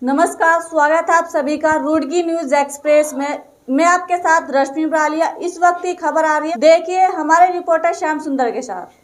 नमस्कार, स्वागत है आप सभी का रुड़की न्यूज एक्सप्रेस में। मैं आपके साथ रश्मि ब्रालिया। इस वक्त की खबर आ रही है, देखिए हमारे रिपोर्टर श्याम सुंदर के साथ।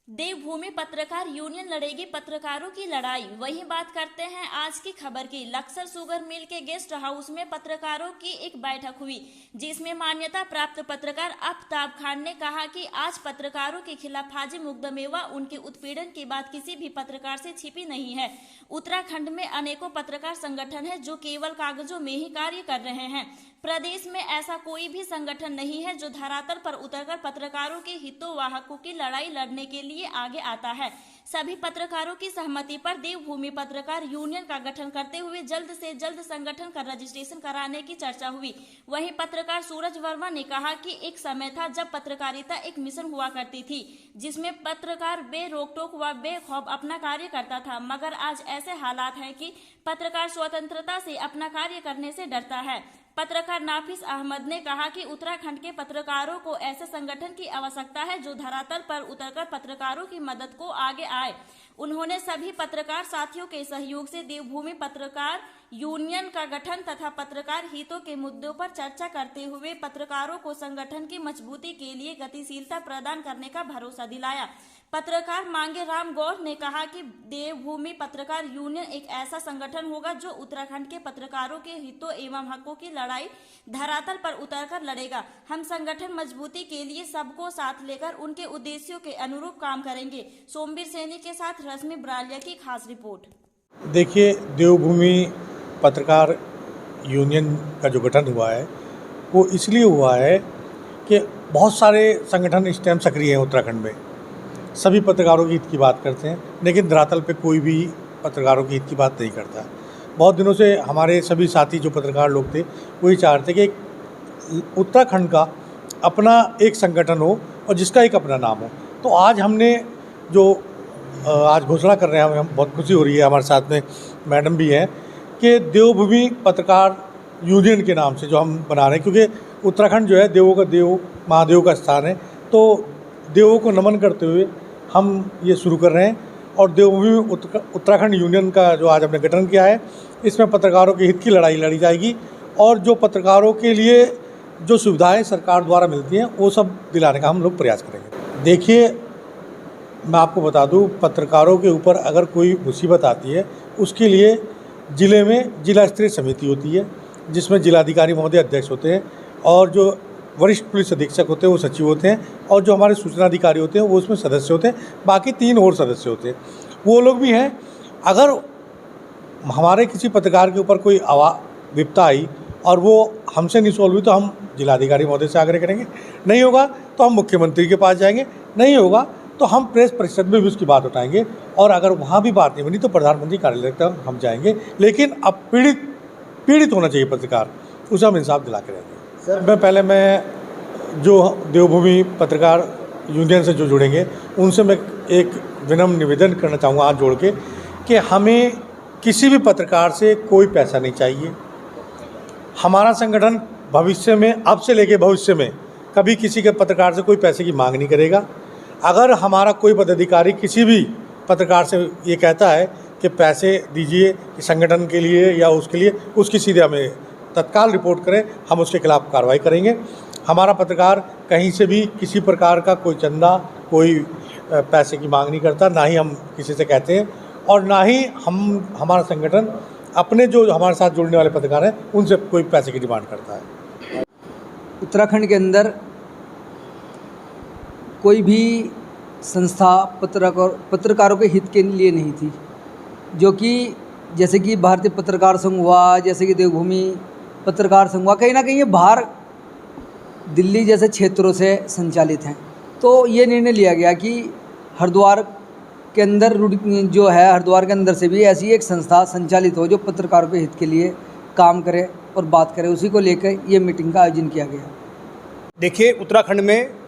देवभूमि पत्रकार यूनियन लड़ेगी पत्रकारों की लड़ाई। वहीं बात करते हैं आज की खबर की। लक्सर शुगर मिल के गेस्ट हाउस में पत्रकारों की एक बैठक हुई, जिसमें मान्यता प्राप्त पत्रकार आफ्ताब खान ने कहा कि आज पत्रकारों के खिलाफ फर्जी मुकदमे व उनके उत्पीड़न की बात किसी भी पत्रकार से छिपी नहीं है। उत्तराखंड में अनेकों पत्रकार संगठन है जो केवल कागजों में ही कार्य कर रहे हैं। प्रदेश में ऐसा कोई भी संगठन नहीं है जो धरातल पर उतरकर पत्रकारों के हितों व हकों की लड़ाई लड़ने के लिए आगे आता है। सभी पत्रकारों की सहमति पर देवभूमि पत्रकार यूनियन का गठन करते हुए जल्द से जल्द संगठन का रजिस्ट्रेशन कराने की चर्चा हुई। वहीं पत्रकार सूरज वर्मा ने कहा कि एक समय था जब पत्रकारिता एक मिशन हुआ करती थी, जिसमें पत्रकार बेरोक टोक व बेखौफ अपना कार्य करता था, मगर आज ऐसे हालात हैं कि पत्रकार स्वतंत्रता से अपना कार्य करने से डरता है। पत्रकार नाफिस अहमद ने कहा कि उत्तराखंड के पत्रकारों को ऐसे संगठन की आवश्यकता है जो धरातल पर उतरकर पत्रकारों की मदद को आगे आए। उन्होंने सभी पत्रकार साथियों के सहयोग से देवभूमि पत्रकार यूनियन का गठन तथा पत्रकार हितों के मुद्दों पर चर्चा करते हुए पत्रकारों को संगठन की मजबूती के लिए गतिशीलता प्रदान करने का भरोसा दिलाया। पत्रकार मांगे राम गौर ने कहा कि देवभूमि पत्रकार यूनियन एक ऐसा संगठन होगा जो उत्तराखंड के पत्रकारों के हितों एवं हकों की लड़ाई धरातल पर उतरकर लड़ेगा। हम संगठन मजबूती के लिए सबको साथ लेकर उनके उद्देश्यों के अनुरूप काम करेंगे। सोमवीर सैनी के साथ रश्मि ब्रालिया की खास रिपोर्ट। देखिए, देवभूमि पत्रकार यूनियन का जो गठन हुआ है वो इसलिए हुआ है कि बहुत सारे संगठन इस टाइम सक्रिय हैं उत्तराखंड में। सभी पत्रकारों के हित की बात करते हैं, लेकिन धरातल पे कोई भी पत्रकारों के हित की बात नहीं करता। बहुत दिनों से हमारे सभी साथी जो पत्रकार लोग थे वही चाहते कि उत्तराखंड का अपना एक संगठन हो और जिसका एक अपना नाम हो। तो आज हमने जो आज घोषणा कर रहे हैं, हमें बहुत खुशी हो रही है, हमारे साथ में मैडम भी हैं, कि देवभूमि पत्रकार यूनियन के नाम से जो हम बना रहे हैं, क्योंकि उत्तराखंड जो है देवों का देव, महादेव का स्थान है। तो देवों को नमन करते हुए हम ये शुरू कर रहे हैं। और देवभूमि उत्तराखंड यूनियन का जो आज हमने गठन किया है, इसमें पत्रकारों के हित की लड़ाई लड़ी जाएगी और जो पत्रकारों के लिए जो सुविधाएं सरकार द्वारा मिलती हैं वो सब दिलाने का हम लोग प्रयास करेंगे। देखिए, मैं आपको बता दूं, पत्रकारों के ऊपर अगर कोई मुसीबत आती है उसके लिए ज़िले में जिला स्तरीय समिति होती है, जिसमें जिलाधिकारी महोदय अध्यक्ष होते हैं और जो वरिष्ठ पुलिस अधीक्षक होते हैं वो सचिव होते हैं और जो हमारे सूचना अधिकारी होते हैं वो उसमें सदस्य होते हैं। बाकी 3 और सदस्य होते हैं, वो लोग भी हैं। अगर हमारे किसी पत्रकार के ऊपर कोई विपदा आई और वो हमसे नहीं सोल्व हुई तो हम जिलाधिकारी महोदय से आग्रह करेंगे। नहीं होगा तो हम मुख्यमंत्री के पास जाएंगे। नहीं होगा तो हम प्रेस परिषद में भी उसकी बात उठाएंगे और अगर वहाँ भी बात नहीं बनी तो प्रधानमंत्री कार्यालय तक हम जाएंगे। लेकिन अब पीड़ित होना चाहिए पत्रकार, उसे हम इंसाफ दिला के रहेंगे। सर, मैं जो देवभूमि पत्रकार यूनियन से जो जुड़ेंगे उनसे मैं एक विनम्र निवेदन करना चाहूँगा हाथ जोड़ के, कि हमें किसी भी पत्रकार से कोई पैसा नहीं चाहिए। हमारा संगठन भविष्य में, अब से लेके भविष्य में, कभी किसी के पत्रकार से कोई पैसे की मांग नहीं करेगा। अगर हमारा कोई पदाधिकारी किसी भी पत्रकार से ये कहता है कि पैसे दीजिए संगठन के लिए या उसके लिए, उसकी सीधे हमें तत्काल रिपोर्ट करें, हम उसके खिलाफ कार्रवाई करेंगे। हमारा पत्रकार कहीं से भी किसी प्रकार का कोई चंदा, कोई पैसे की मांग नहीं करता, ना ही हम किसी से कहते हैं और ना ही हमारा संगठन अपने जो हमारे साथ जुड़ने वाले पत्रकार हैं उनसे कोई पैसे की डिमांड करता है। उत्तराखंड के अंदर कोई भी संस्था पत्रकारों के हित के लिए नहीं थी, जो कि जैसे कि भारतीय पत्रकार संघ हुआ, जैसे कि देवभूमि पत्रकार संघ हुआ, कहीं ना कहीं ये बाहर दिल्ली जैसे क्षेत्रों से संचालित हैं। तो ये निर्णय लिया गया कि हरिद्वार के अंदर जो है, हरिद्वार के अंदर से भी ऐसी एक संस्था संचालित हो जो पत्रकारों के हित के लिए काम करे और बात करे। उसी को लेकर ये मीटिंग का आयोजन किया गया। देखिए, उत्तराखंड में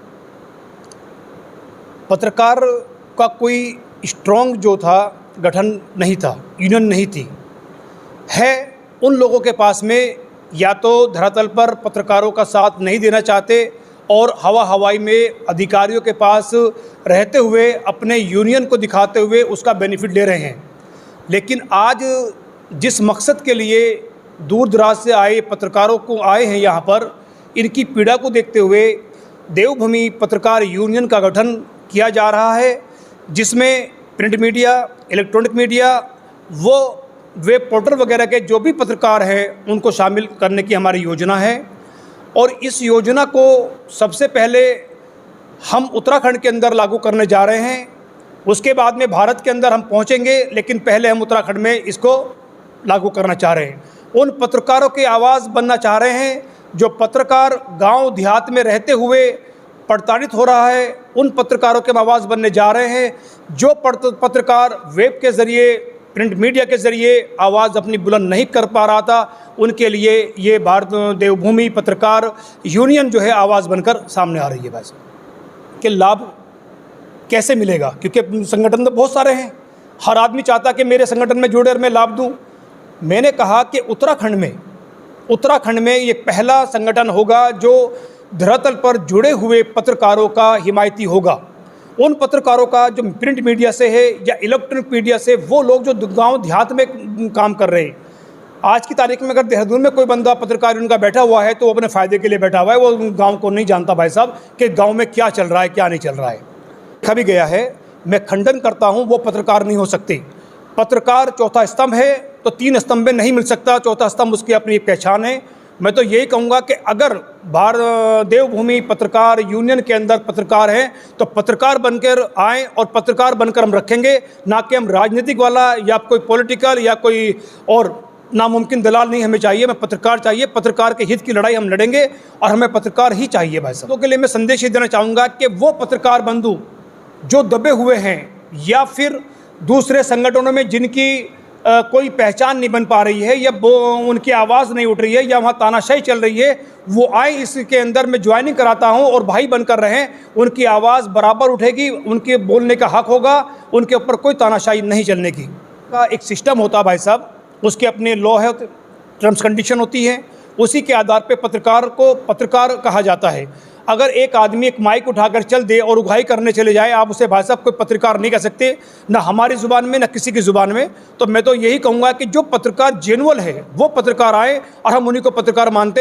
पत्रकार का कोई स्ट्रॉन्ग जो था गठन नहीं था, यूनियन नहीं थी। है उन लोगों के पास में या तो धरातल पर पत्रकारों का साथ नहीं देना चाहते और हवाई में अधिकारियों के पास रहते हुए अपने यूनियन को दिखाते हुए उसका बेनिफिट ले रहे हैं। लेकिन आज जिस मकसद के लिए दूर दराज से आए पत्रकारों को आए हैं यहाँ पर, इनकी पीड़ा को देखते हुए देवभूमि पत्रकार यूनियन का गठन किया जा रहा है, जिसमें प्रिंट मीडिया, इलेक्ट्रॉनिक मीडिया, वो वेब पोर्टल वगैरह के जो भी पत्रकार हैं उनको शामिल करने की हमारी योजना है। और इस योजना को सबसे पहले हम उत्तराखंड के अंदर लागू करने जा रहे हैं, उसके बाद में भारत के अंदर हम पहुंचेंगे, लेकिन पहले हम उत्तराखंड में इसको लागू करना चाह रहे हैं। उन पत्रकारों की आवाज़ बनना चाह रहे हैं जो पत्रकार गांव देहात में रहते हुए प्रताड़ित हो रहा है, उन पत्रकारों के आवाज़ बनने जा रहे हैं। जो पत्रकार वेब के ज़रिए, प्रिंट मीडिया के ज़रिए आवाज़ अपनी बुलंद नहीं कर पा रहा था, उनके लिए ये भारत देवभूमि पत्रकार यूनियन जो है आवाज़ बनकर सामने आ रही है। बस कि लाभ कैसे मिलेगा, क्योंकि संगठन तो बहुत सारे हैं, हर आदमी चाहता कि मेरे संगठन में जुड़े और मैं लाभ दूं। मैंने कहा कि उत्तराखंड में ये पहला संगठन होगा जो धरातल पर जुड़े हुए पत्रकारों का हिमायती होगा। उन पत्रकारों का जो प्रिंट मीडिया से है या इलेक्ट्रॉनिक मीडिया से, वो लोग जो गांव देहात में काम कर रहे हैं। आज की तारीख में अगर देहरादून में कोई बंदा पत्रकार उनका बैठा हुआ है तो वो अपने फ़ायदे के लिए बैठा हुआ है, वो गांव को नहीं जानता भाई साहब कि गांव में क्या चल रहा है, क्या नहीं चल रहा है। देखा भी गया है, मैं खंडन करता हूं, वो पत्रकार नहीं हो सकते। पत्रकार चौथा स्तंभ है, तो 3 स्तंभ में नहीं मिल सकता, चौथा स्तंभ उसकी अपनी पहचान है। मैं तो यही कहूँगा कि अगर देवभूमि पत्रकार यूनियन के अंदर पत्रकार हैं तो पत्रकार बनकर आएँ और पत्रकार बनकर हम रखेंगे, ना कि हम राजनीतिक वाला या कोई पॉलिटिकल या कोई और नामुमकिन दलाल नहीं हमें चाहिए। मैं पत्रकार चाहिए, पत्रकार के हित की लड़ाई हम लड़ेंगे और हमें पत्रकार ही चाहिए भाई साहब। तो के लिए मैं संदेश देना चाहूँगा कि वो पत्रकार बंधु जो दबे हुए हैं या फिर दूसरे संगठनों में जिनकी कोई पहचान नहीं बन पा रही है या उनकी आवाज़ नहीं उठ रही है या वहाँ तानाशाही चल रही है, वो आए इसके अंदर मैं ज्वाइनिंग कराता हूँ और भाई बनकर रहें। उनकी आवाज़ बराबर उठेगी, उनके बोलने का हक होगा, उनके ऊपर कोई तानाशाही नहीं चलने की। का एक सिस्टम होता है भाई साहब, उसके अपने लॉ है, टर्म्स कंडीशन होती है, उसी के आधार पे पत्रकार को पत्रकार कहा जाता है। अगर एक आदमी एक माइक उठाकर चल दे और उगाही करने चले जाए, आप उसे भाई साहब कोई पत्रकार नहीं कह सकते, ना हमारी ज़ुबान में ना किसी की ज़ुबान में। तो मैं तो यही कहूँगा कि जो पत्रकार जेन्युइन है वो पत्रकार आए और हम उन्हीं को पत्रकार मानते हैं।